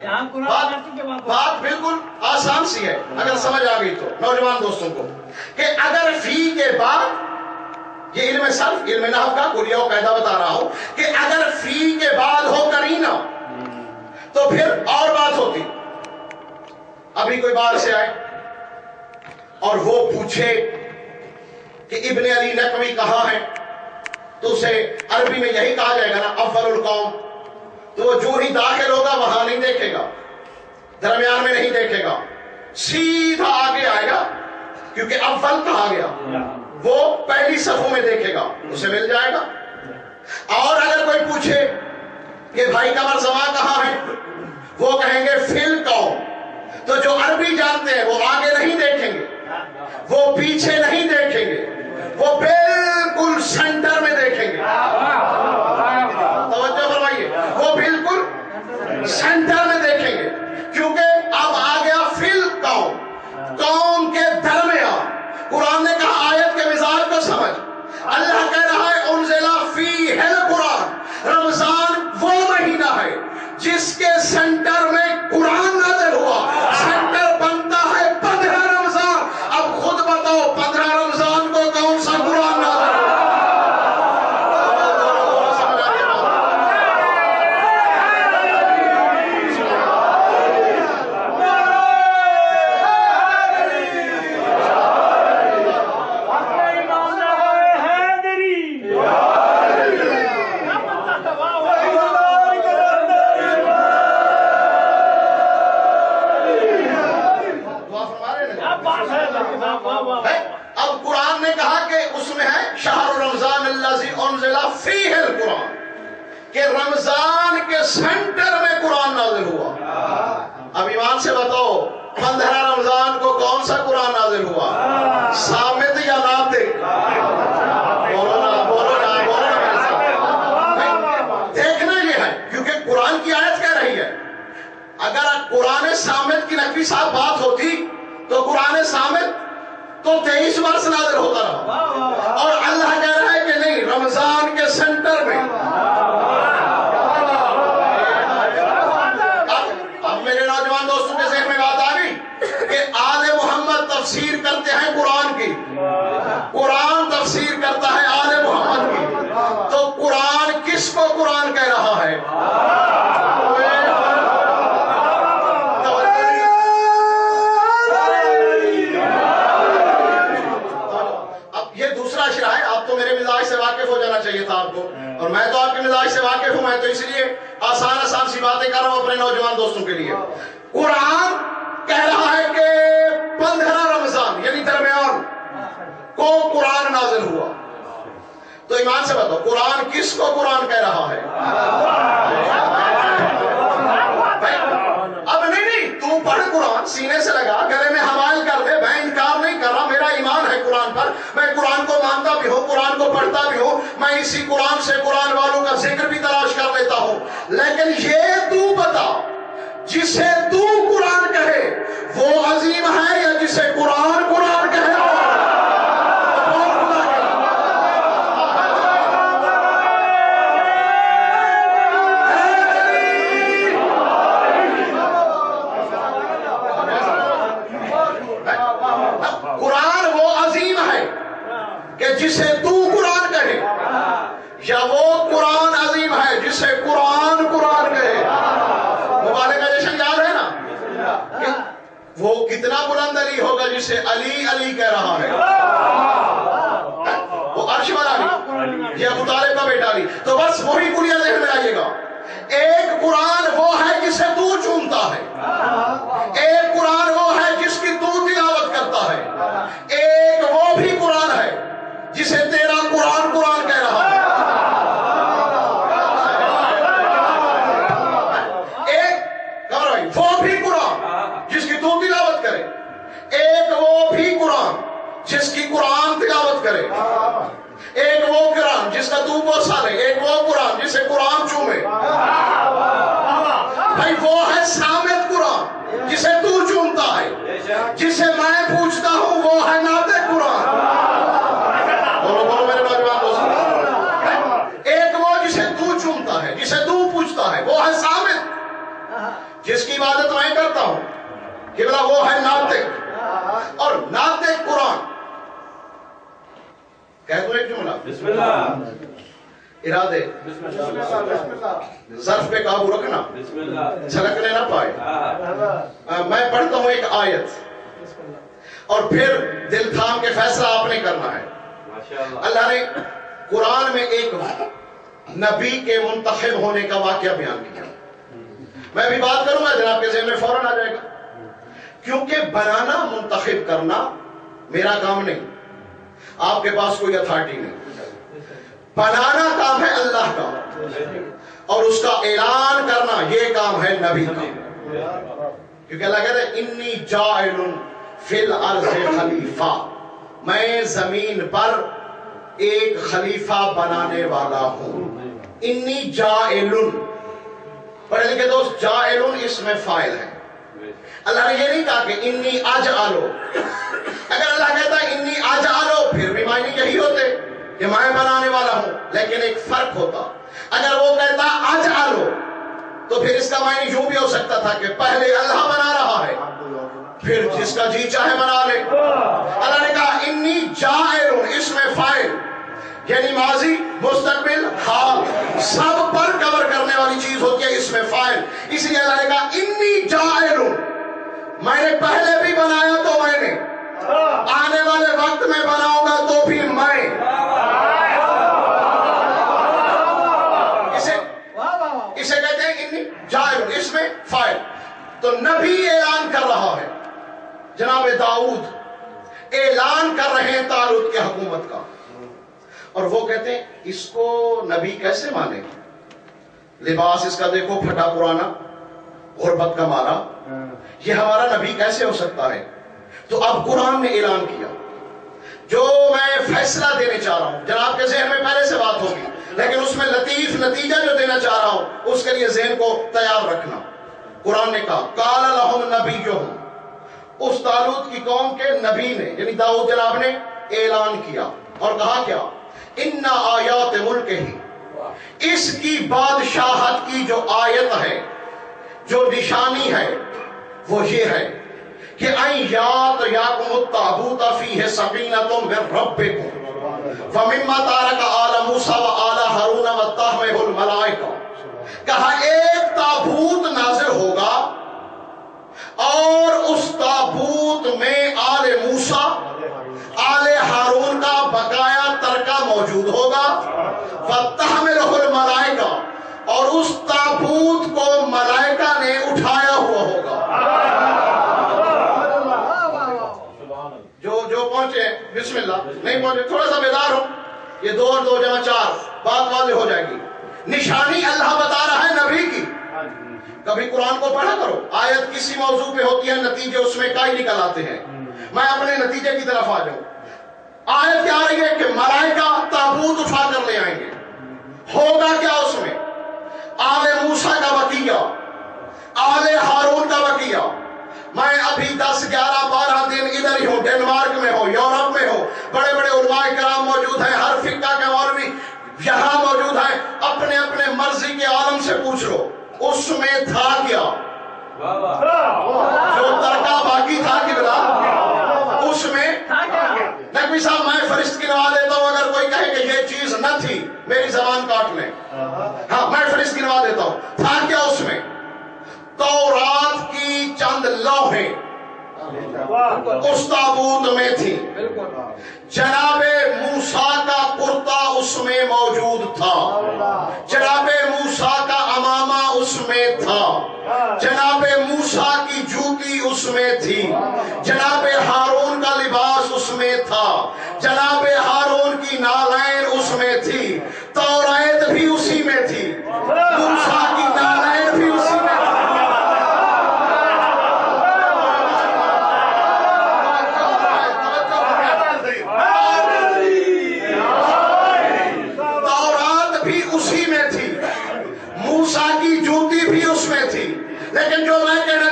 بات بالکل آسان سی ہے اگر سمجھ آ گئی تو نوجوان دوستوں کو، کہ اگر فی کے بعد، یہ علم صرف علم نحو کا کلیہ و قاعدہ بتا رہا ہوں، کہ اگر فی کے بعد ہو کرینہ تو پھر اور بات ہوتی. ابھی کوئی باہر سے آئے اور وہ پوچھے کہ ابن علی نقوی کہاں ہے، تو اسے عربی میں یہی کہا جائے گا نا، اول القوم. تو وہ جو ہی داخل ہوگا وہاں نہیں دیکھے گا، درمیان میں نہیں دیکھے گا، سیدھا آگے آئے گا، کیونکہ اول کہا گیا. وہ پہلی صفوں میں دیکھے گا، اسے مل جائے گا. اور اگر کوئی پوچھے کہ بھائی قمر زمان کہاں ہے، وہ کہیں گے فی القوم. تو جو عربی جانتے ہیں وہ آگے نہیں دیکھیں گے، وہ پیچھے نہیں دیکھیں گے، وہ بالکل سینٹر میں دیکھیں گے. توجہ فرمائیے، وہ بالکل سینٹر میں دیکھیں گے، کیونکہ اب آ گیا فی القوم، قوم کے درمیان. قرآن نے کہا آیت کے مزاج کو سمجھ. اللہ کہہ رہا ہے انزل فیہ القرآن، رمضان وہ مہینہ ہے جس کے سینٹر میں قرآن نازل ہوا. سینٹر بنتا ہے 15 رمضان. اب خود بتاؤ 15 رمضان کو کون سا قرآن نازل ہوا؟ اب قرآن نے کہا کہ اس میں ہے شہر رمضان الذی انزل فیہ القرآن، کہ رمضان کے سینٹر میں قرآن نازل ہوا. اب ایمان سے بتاؤ 15 رمضان کو کون سا قرآن نازل ہوا؟ صامت یا ناطق؟ بولو نا، بولو نا، بولو نا. دیکھنا یہ ہے کیونکہ قرآن کی آیت کہہ رہی ہے. اگر قرآن صامت کی نقوی صاحب بات ہوتی تو قرآن صامت تو 23 برس نازل ہوتا رہا، اور اللہ کہہ رہا ہے کہ نہیں، رمضان کے سینٹر میں. اب میرے نوجوان دوستوں کے ذہن میں بات آ گئی کہ آل محمد تفسیر کرتے ہیں قرآن کی، قرآن تفسیر کرتا ہے آل محمد کی. تو قرآن کس کو قرآن کہہ رہا ہے؟ ہو جانا چاہیے تھا آپ کو، اور میں تو آپ کے مزاج سے واقف ہوں. میں تو اس لیے آسان سی باتیں کر رہا ہوں اپنے نوجوان دوستوں کے لیے. قرآن کہہ رہا ہے کہ 15 رمضان یعنی درمیان کو قرآن نازل ہوا. تو ایمان سے بتاؤ قرآن کس کو قرآن کہہ رہا ہے؟ اب نہیں تو پڑھ قرآن، سینے سے لگا، گلے میں حوال کر دے. میں انکار نہیں کر رہا، میرا ایمان ہے قرآن پر، میں قرآن کو مانتا بھی ہوں، قرآن کو پڑھتا بھی ہوں. میں اسی قرآن سے قرآن والوں کا ذکر بھی تلاش کر لیتا ہوں. لیکن یہ تو بتا، جسے تو قرآن کہے وہ عظیم ہے یا جسے قرآن قرآن کہے؟ قرآن وہ عظیم ہے کہ جسے تو قرآن کہے، یا وہ قرآن عظیم ہے جسے قرآن قرآن کہے. مبارک کا جشن یاد ہے نا، وہ کتنا بلند علی ہوگا جسے علی علی کہہ رہا ہے. وہ عرش والا علی، یہ ابو طالب کا بیٹا علی. تو بس وہی کلیہ ذہن میں آئیے گا. ایک قرآن وہ ہے جسے تو چومتا ہے، ایک قرآن وہ ہے جس کی تو تلاوت کرتا ہے، ایک وہ بھی قرآن ہے جسے تیرا قرآن قرآن کہہ رہا ہے. ایک وہ بھی قرآن جس کی تو تلاوت کرے، ایک وہ بھی قرآن جس کی قرآن تلاوت کرے، ایک وہ قرآن جس کا تو بوسہ لے، ایک وہ قرآن جسے قرآن چومے. بھائی وہ ہے صامت قرآن جسے تو چومتا ہے، جسے میں پوچھتا ہوں وہ ہے ناطق قرآن. بولو بولو میرے نوجوان دوستو. ایک وہ جسے تو چومتا ہے، جسے تو پوچھتا ہے، وہ ہے صامت. جس کی عبادت میں کرتا ہوں کہ بلا وہ ہے ناطق، اور ناطق قرآن کہہ دو ایک جملہ بسم اللہ، ارادے ظرف پہ قابو رکھنا، بسم اللہ، چھلکنے نہ پائے۔ میں پڑھتا ہوں ایک آیت اور پھر دل تھام کے فیصلہ آپ نے کرنا ہے۔ ماشاءاللہ، اللہ نے قرآن میں ایک نبی کے منتخب ہونے کا واقعہ بیان کیا۔ میں بھی بات کروں گا، جناب کے ذہن میں فوراً آ جائے گا، کیونکہ بنانا منتخب کرنا میرا کام نہیں، آپ کے پاس کوئی اتھارٹی نہیں، بنانا کام ہے اللہ کا، اور اس کا اعلان کرنا یہ کام ہے نبی کا، کیونکہ اللہ کہتا ہے انی جاعل فی الارض خلیفہ، میں زمین پر ایک خلیفہ بنانے والا ہوں۔ انی جاعل، پڑھے لکھے دوست، جاعل اس میں فاعل ہے۔ اللہ نے یہ نہیں کہا کہ انی اجعلو، اگر اللہ کہتا ہے انی اجعلو پھر بھی معنی یہی ہوتے کہ میں بنانے والا ہوں، لیکن ایک فرق ہوتا، اگر وہ کہتا اجعلو تو پھر اس کا معنی یوں بھی ہو سکتا تھا کہ پہلے اللہ بنا رہا ہے پھر جس کا جی چاہے بنا لے۔ اللہ نے کہا انی جاعل، اس میں فاعل یعنی ماضی، مستقبل، حال سب پر کور کرنے والی چیز ہوتی ہے، اس میں فاعل، اس لیے اللہ نے کہا انی جاعل، میں نے پہلے بھی بنایا تو میں نے، آنے والے وقت میں بناؤں گا تو بھی میں، اسے کہتے ہیں انی جاعل، اس میں فاعل۔ تو نبی اعلان کر رہا ہے، جناب داؤد اعلان کر رہے ہیں طالوت کی حکومت کا، اور وہ کہتے ہیں اس کو نبی کیسے مانے، لباس اس کا دیکھو پھٹا پرانا، غربت کا مارا، یہ ہمارا نبی کیسے ہو سکتا ہے؟ تو اب قرآن نے اعلان کیا، جو میں فیصلہ دینے چاہ رہا ہوں، جناب کے ذہن میں پہلے سے بات ہوگی لیکن اس میں لطیف نتیجہ جو دینا چاہ رہا ہوں اس کے لیے ذہن کو تیار رکھنا۔ قرآن نے کہا قال لہم نبیہم، اس طالوت کی قوم کے نبی نے یعنی داؤد جناب نے اعلان کیا اور کہا کیا، ان آیات ملک ہی، اس کی بادشاہت کی جو آیت ہے، جو نشانی ہے وہ یہ ہے کہ این یات یاکم التابوت فیہ سکینۃ من ربکم ومما تارک آل موسیٰ و آل ہارون وتحملہ الملائکہ، کہا ایک تابوت نازل ہوگا اور اس تابوت میں آل موسیٰ آل ہارون کا بقایا ترکہ موجود ہوگا، وتحملہ الملائکہ، اور اس تابوت کو ملائکہ نے اٹھایا ہوا ہوگا۔ جو پہنچے بسم اللہ، نہیں پہنچے تھوڑا سا بیدار ہو، یہ 2 اور 2 جمع 4 بات واضح ہو جائے گی۔ نشانی اللہ بتا رہا ہے نبی کی، کبھی قرآن کو پڑھا کرو، آیت کسی موضوع پہ ہوتی ہے، نتیجے اس میں کئی نکل آتے ہیں، میں اپنے نتیجے کی طرف آ جاؤں۔ آیت کیا آ رہی ہے کہ ملائکہ تابوت اٹھا کر لے آئیں گے، ہوگا کیا اس میں، آل موسیٰ کا بقیہ، آل ہارون کا بقیہ۔ میں ابھی 10 11 12 دن ادھر ہی ہوں، ڈنمارک میں ہوں، یورپ میں ہوں، بڑے بڑے علماء کرام موجود ہیں، ہر فقہ کے مولوی یہاں موجود ہیں، اپنے اپنے مرضی کے عالم سے پوچھ لو اس میں تھا کیا، جو ترکہ باقی تھا کہ بلا اس میں نقوی صاحب میں فرشت گنوا دیتا ہوں، اگر کوئی کہے کہ یہ چیز نہ تھی میری زبان کاٹ لیں، ہاں میں فرشت گنوا دیتا ہوں، تھا کیا اس میں، تورات کی چند لوحیں اس تابوت میں تھی، جناب موسیٰ کا کرتا اس میں موجود تھا، جناب موسیٰ کا امامہ اس میں تھا، جناب موسیٰ کی جوتی اس میں تھی، جناب ہارون کا لباس اس میں تھا، جناب ہارون کی نالین اس میں تھی، توریت بھی اسی میں تھی، موسیٰ کی نالین بھی اسی میں تھی۔ موسیٰ کی جوتی بھی اس میں تھی، لیکن جو میں کہنا